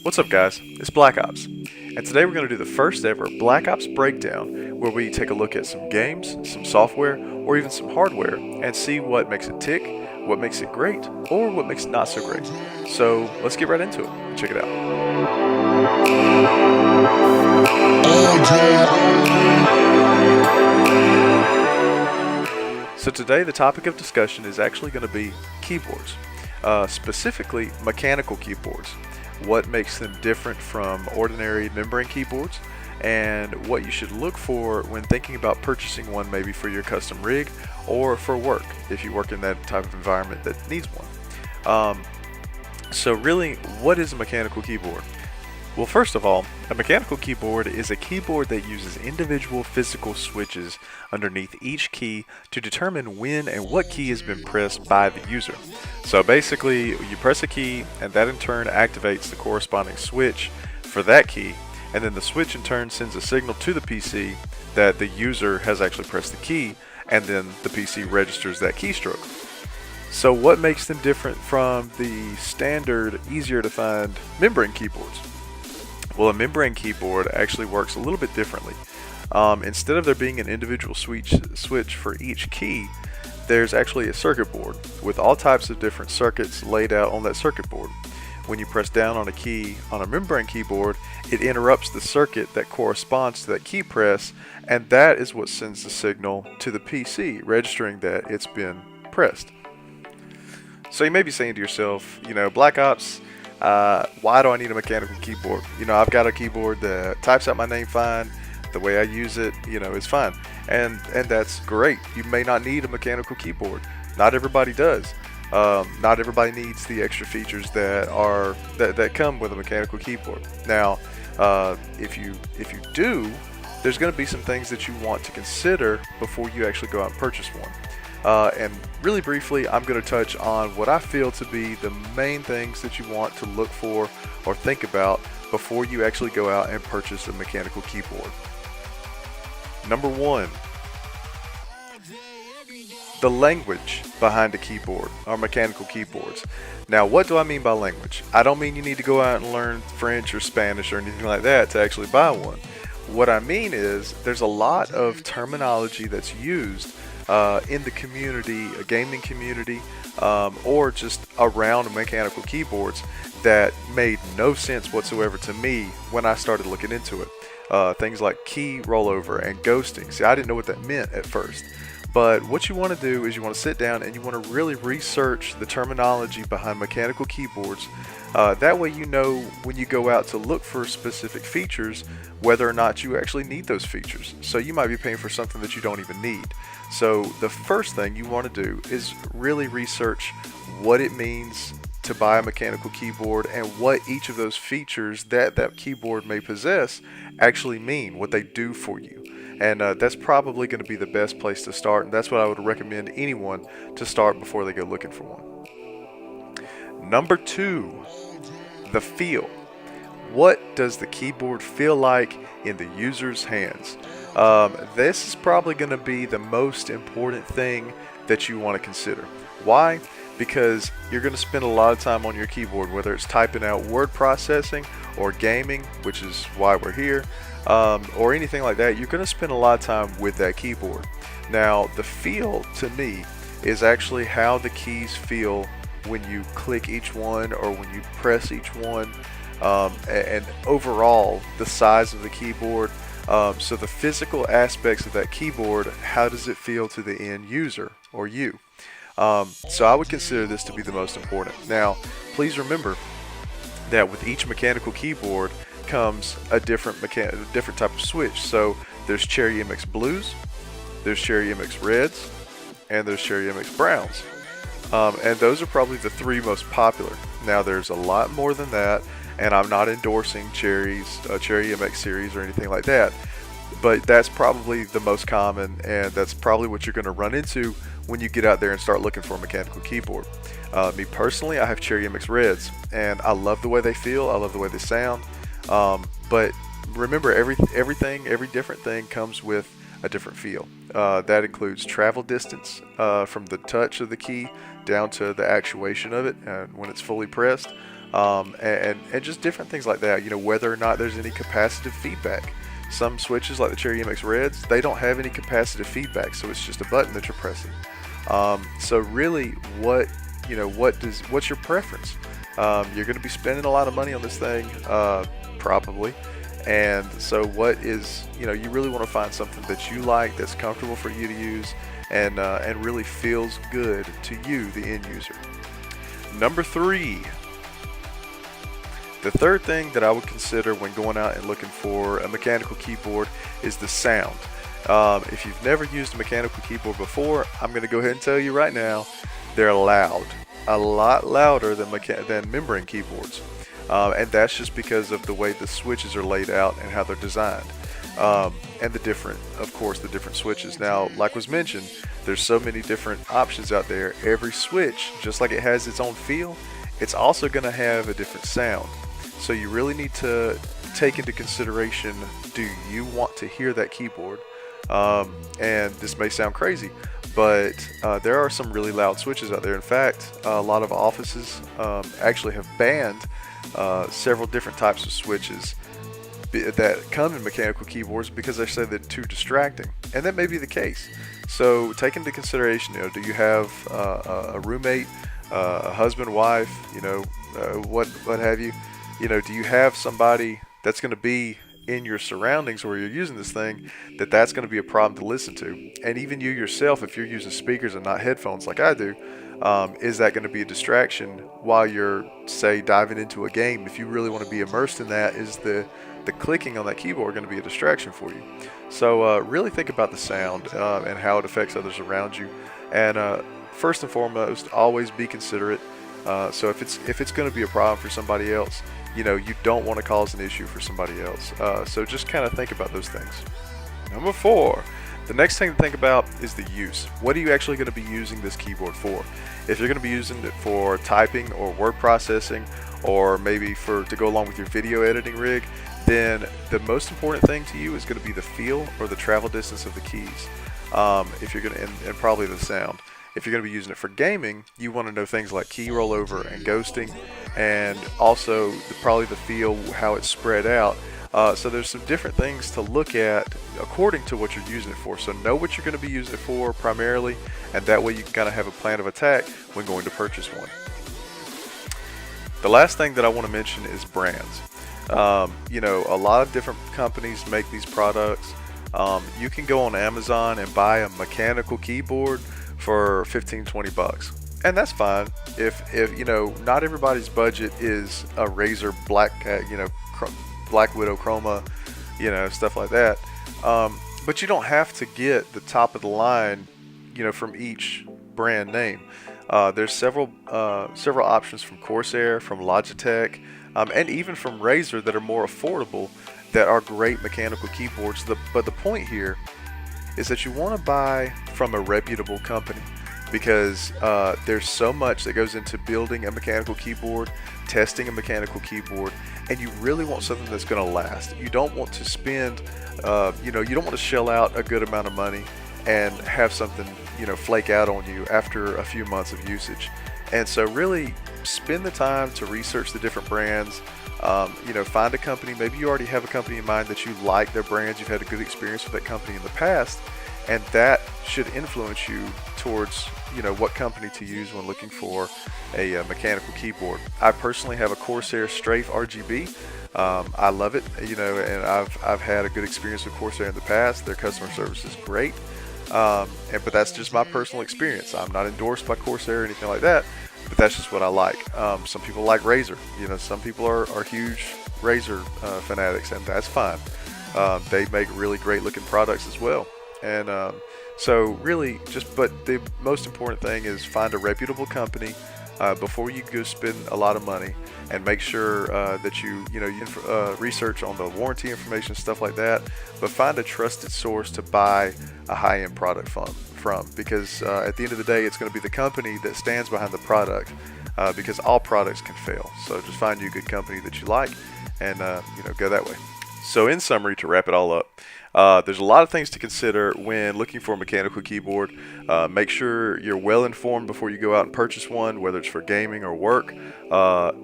What's up, guys? It's BlackOps, and today we're going to do the first ever BlackOps breakdown where we take a look at some games, some software, or even some hardware and see what makes it tick, what makes it great, or what makes it not so great. So let's get right into it. Check it out. So today the topic of discussion is actually going to be keyboards, specifically mechanical keyboards. What makes them different from ordinary membrane keyboards, and what you should look for when thinking about purchasing one, maybe for your custom rig or for work if you work in that type of environment that needs one. So really, what is a mechanical keyboard? Well, first of all, a mechanical keyboard is a keyboard that uses individual physical switches underneath each key to determine when and what key has been pressed by the user. So basically, you press a key and that in turn activates the corresponding switch for that key, and then the switch in turn sends a signal to the PC that the user has actually pressed the key, and then the PC registers that keystroke. So what makes them different from the standard, easier to find membrane keyboards? Well, a membrane keyboard actually works a little bit differently. Instead of there being an individual switch for each key, there's actually a circuit board with all types of different circuits laid out on that circuit board. When you press down on a key on a membrane keyboard, it interrupts the circuit that corresponds to that key press, and that is what sends the signal to the PC, registering that it's been pressed. So you may be saying to yourself, BlackOps, why do I need a mechanical keyboard? I've got a keyboard that types out my name fine. The way I use it, is fine. And that's great. You may not need a mechanical keyboard. Not everybody does. Not everybody needs the extra features that come with a mechanical keyboard. Now, if you do, there's going to be some things that you want to consider before you actually go out and purchase one. And really briefly, I'm going to touch on what I feel to be the main things that you want to look for or think about before you actually go out and purchase a mechanical keyboard. Number one, the language behind a keyboard or mechanical keyboards. Now, what do I mean by language? I don't mean you need to go out and learn French or Spanish or anything like that to actually buy one. What I mean is there's a lot of terminology that's used in the community, a gaming community, or just around mechanical keyboards that made no sense whatsoever to me when I started looking into it. Things like key rollover and ghosting. See, I didn't know what that meant at first. But what you want to do is you want to sit down and you want to really research the terminology behind mechanical keyboards. That way you know when you go out to look for specific features whether or not you actually need those features. So you might be paying for something that you don't even need. So the first thing you want to do is really research what it means to buy a mechanical keyboard and what each of those features that keyboard may possess actually mean, what they do for you. And that's probably going to be the best place to start, and that's what I would recommend anyone to start before they go looking for one. Number two, the feel. What does the keyboard feel like in the user's hands? This is probably going to be the most important thing that you want to consider. Why? Because you're going to spend a lot of time on your keyboard, whether it's typing out word processing or gaming, which is why we're here, or anything like that. You're going to spend a lot of time with that keyboard. Now, the feel to me is actually how the keys feel when you click each one or when you press each one, and overall the size of the keyboard. So the physical aspects of that keyboard, how does it feel to the end user or you? So I would consider this to be the most important. Now, please remember that with each mechanical keyboard comes a different type of switch. So there's Cherry MX Blues, there's Cherry MX Reds, and there's Cherry MX Browns. And those are probably the three most popular. Now there's a lot more than that, and I'm not endorsing Cherry MX series or anything like that, but that's probably the most common, and that's probably what you're going to run into when you get out there and start looking for a mechanical keyboard. Me personally, I have Cherry MX Reds, and I love the way they feel, I love the way they sound, but remember, every different thing comes with a different feel. That includes travel distance from the touch of the key down to the actuation of it when it's fully pressed. and just different things like that. Whether or not there's any capacitive feedback. Some switches like the Cherry MX Reds, they don't have any capacitive feedback, so it's just a button that you're pressing. So really, what's your preference? You're going to be spending a lot of money on this thing, probably. And so you really want to find something that you like, that's comfortable for you to use, and really feels good to you, the end user. Number 3. The third thing that I would consider when going out and looking for a mechanical keyboard is the sound. If you've never used a mechanical keyboard before, I'm going to go ahead and tell you right now, they're loud. A lot louder than membrane keyboards. And that's just because of the way the switches are laid out and how they're designed. And the different switches. Now, like was mentioned, there's so many different options out there. Every switch, just like it has its own feel, it's also going to have a different sound. So you really need to take into consideration, do you want to hear that keyboard? And this may sound crazy, but there are some really loud switches out there. In fact, a lot of offices actually have banned several different types of switches that come in mechanical keyboards because they say they're too distracting, and that may be the case. So take into consideration, do you have a roommate, a husband, wife, what have you? Do you have somebody that's going to be in your surroundings where you're using this thing that's going to be a problem to listen to? And even you yourself, if you're using speakers and not headphones like I do, is that going to be a distraction while you're, say, diving into a game? If you really want to be immersed in that, is the clicking on that keyboard going to be a distraction for you? So really think about the sound and how it affects others around you. And first and foremost, always be considerate. So if it's going to be a problem for somebody else, you don't want to cause an issue for somebody else. So just kind of think about those things. Number 4, the next thing to think about is the use. What are you actually going to be using this keyboard for? If you're going to be using it for typing or word processing, or maybe to go along with your video editing rig, then the most important thing to you is going to be the feel or the travel distance of the keys. If you're going to, and probably the sound. If you're going to be using it for gaming, you want to know things like key rollover and ghosting, and also probably the feel, how it's spread out. So there's some different things to look at according to what you're using it for. So know what you're going to be using it for primarily, and that way you can kind of have a plan of attack when going to purchase one. The last thing that I want to mention is brands. A lot of different companies make these products. You can go on Amazon and buy a mechanical keyboard for $15-20, and that's fine. If not everybody's budget is a Razer Black Widow Chroma, stuff like that. But you don't have to get the top of the line, from each brand name. There's several options from Corsair, from Logitech, and even from Razer that are more affordable, that are great mechanical keyboards. But the point here is that you want to buy from a reputable company, because there's so much that goes into building a mechanical keyboard, testing a mechanical keyboard, and you really want something that's going to last. You don't want to spend, you don't want to shell out a good amount of money and have something, flake out on you after a few months of usage. And so really spend the time to research the different brands. Find a company. Maybe you already have a company in mind that you like their brands. You've had a good experience with that company in the past, and that should influence you towards what company to use when looking for a mechanical keyboard. I personally have a Corsair Strafe RGB. I love it, and I've had a good experience with Corsair in the past. Their customer service is great, but that's just my personal experience. I'm not endorsed by Corsair or anything like that, but that's just what I like. Some people like Razer. Some people are huge Razer fanatics, and that's fine. They make really great looking products as well. And so really but the most important thing is find a reputable company before you go spend a lot of money, and make sure that you research on the warranty information, stuff like that, but find a trusted source to buy a high-end product from, because at the end of the day, it's going to be the company that stands behind the product, because all products can fail. So just find you a good company that you like, and go that way. So in summary, to wrap it all up, there's a lot of things to consider when looking for a mechanical keyboard. Make sure you're well informed before you go out and purchase one, whether it's for gaming or work.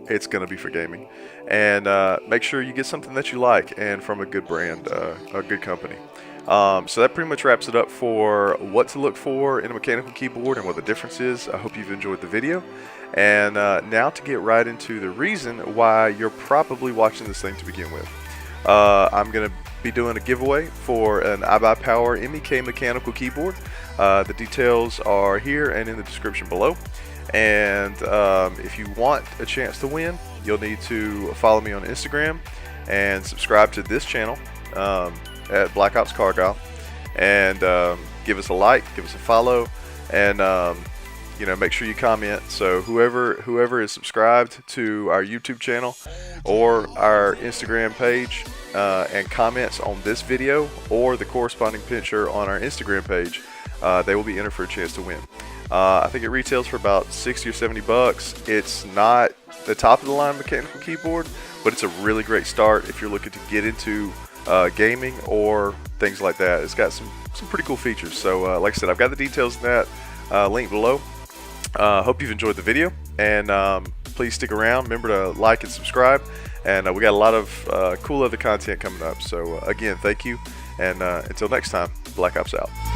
It's going to be for gaming. And make sure you get something that you like and from a good brand, a good company. So that pretty much wraps it up for what to look for in a mechanical keyboard and what the difference is. I hope you've enjoyed the video. And now to get right into the reason why you're probably watching this thing to begin with. I'm going to be doing a giveaway for an iBuyPower MEK Mechanical Keyboard. The details are here and in the description below. And if you want a chance to win, you'll need to follow me on Instagram and subscribe to this channel at BlackOps Cargyle, and give us a like, give us a follow, and make sure you comment. So whoever is subscribed to our YouTube channel or our Instagram page and comments on this video or the corresponding picture on our Instagram page, they will be entered for a chance to win. I think it retails for about 60 or 70 bucks. It's not the top of the line mechanical keyboard, but it's a really great start if you're looking to get into gaming or things like that. It's got some pretty cool features. So like I said, I've got the details in that link below. Hope you've enjoyed the video, and please stick around. Remember to like and subscribe, and we got a lot of cool other content coming up. So again, thank you, and until next time, BlackOps out.